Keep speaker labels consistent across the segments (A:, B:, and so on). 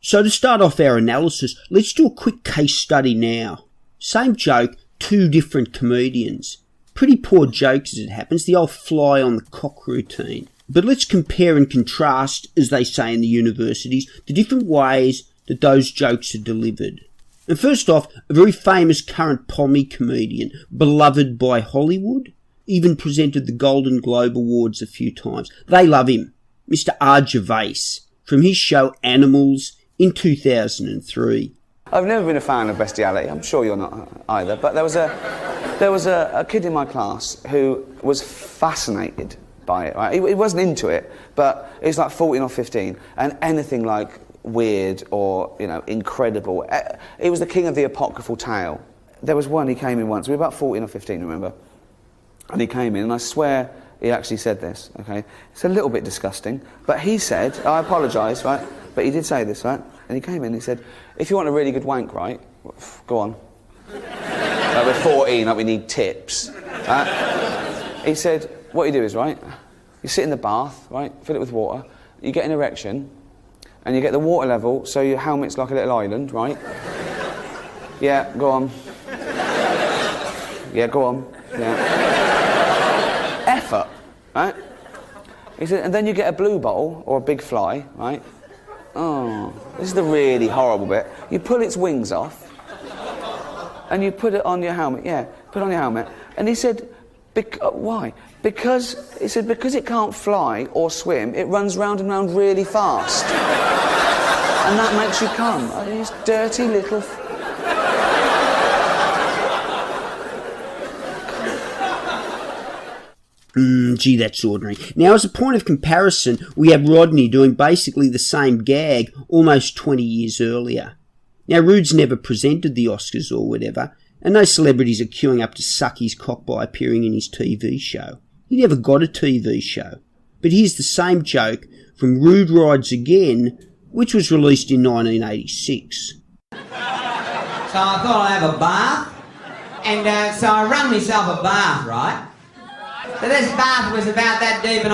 A: So to start off our analysis, let's do a quick case study now. Same joke, two different comedians. Pretty poor jokes as it happens, the old fly on the cock routine. But let's compare and contrast, as they say in the universities, the different ways that those jokes are delivered. And first off, a very famous current pommy comedian, beloved by Hollywood, even presented the Golden Globe Awards a few times. They love him, Mr. Gervais, from his show Animals in 2003.
B: I've never been a fan of bestiality. I'm sure you're not either. But there was a kid in my class who was fascinated by it. Right? He wasn't into it, but he was like 14 or 15, and anything like weird or incredible. He was the king of the apocryphal tale. There was one. He came in once. We were about 14 or 15, remember? And he came in, and I swear he actually said this. Okay, it's a little bit disgusting, but he said, I apologise, right? But he did say this, right? And he came in and he said, if you want a really good wank, right, go on. Like we're 14, like we need tips. He said, what you do is, right, you sit in the bath, right, fill it with water, you get an erection, and you get the water level so your helmet's like a little island, right? Yeah, go on. Yeah, go on. Yeah. Effort, right? He said, and then you get a blue bottle or a big fly, right? Oh, this is the really horrible bit. You pull its wings off, and you put it on your helmet. Yeah, put it on your helmet. And he said, why? Because it can't fly or swim, it runs round and round really fast. And that makes you come. Oh, these dirty little...
A: Gee, that's ordinary. Now, as a point of comparison, we have Rodney doing basically the same gag almost 20 years earlier. Now, Rude's never presented the Oscars or whatever, and no celebrities are queuing up to suck his cock by appearing in his TV show. He never got a TV show. But here's the same joke from Rude Rides Again, which was released in 1986.
C: So I thought I'd have a bath, and so I rung myself a bath, right? So this bath was about that deep, and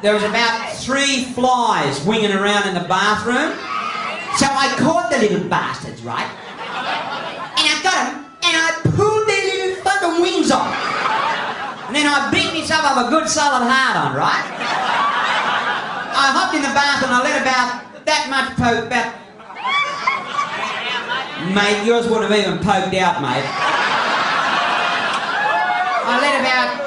C: there was about 3 flies winging around in the bathroom. So I caught the little bastards, right? And I got them, and I pulled their little fucking wings off. And then I beat myself up a good solid hard on, right? I hopped in the bath and I let about that much poke, Mate, yours wouldn't have even poked out, mate. I let about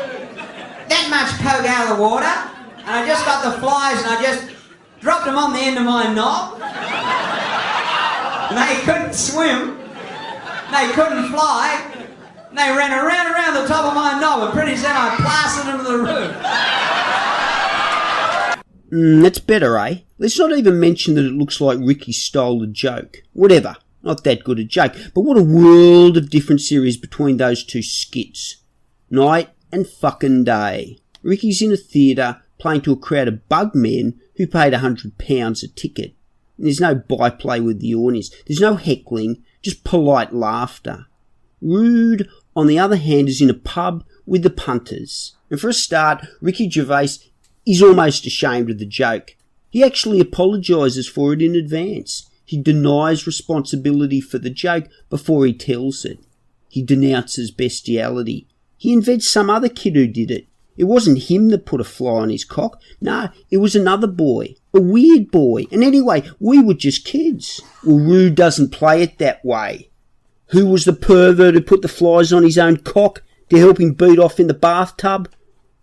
C: that much poke out of the water, and I just got the flies and I just dropped them on the end of my knob. And they couldn't swim, they couldn't fly, and they ran around the top of my knob, and pretty soon I plastered into the roof.
A: That's better, eh? Let's not even mention that it looks like Ricky stole the joke. Whatever, not that good a joke, but what a world of difference there is between those two skits. Night and fucking day. Ricky's in a theatre playing to a crowd of bug men who paid £100 a ticket. And there's no byplay with the audience. There's no heckling, just polite laughter. Rude, on the other hand, is in a pub with the punters. And for a start, Ricky Gervais is almost ashamed of the joke. He actually apologises for it in advance. He denies responsibility for the joke before he tells it. He denounces bestiality. He invents some other kid who did it. It wasn't him that put a fly on his cock. No, it was another boy. A weird boy. And anyway, we were just kids. Well, Rude doesn't play it that way. Who was the pervert who put the flies on his own cock to help him beat off in the bathtub?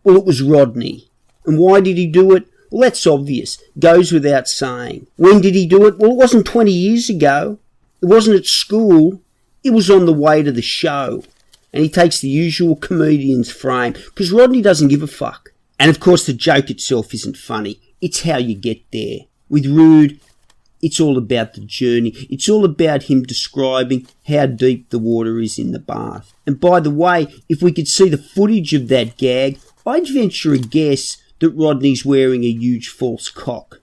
A: Well, it was Rodney. And why did he do it? Well, that's obvious. Goes without saying. When did he do it? Well, it wasn't 20 years ago. It wasn't at school. It was on the way to the show. And he takes the usual comedian's frame, because Rodney doesn't give a fuck. And of course the joke itself isn't funny. It's how you get there. With Rude, it's all about the journey. It's all about him describing how deep the water is in the bath. And by the way, if we could see the footage of that gag, I'd venture a guess that Rodney's wearing a huge false cock.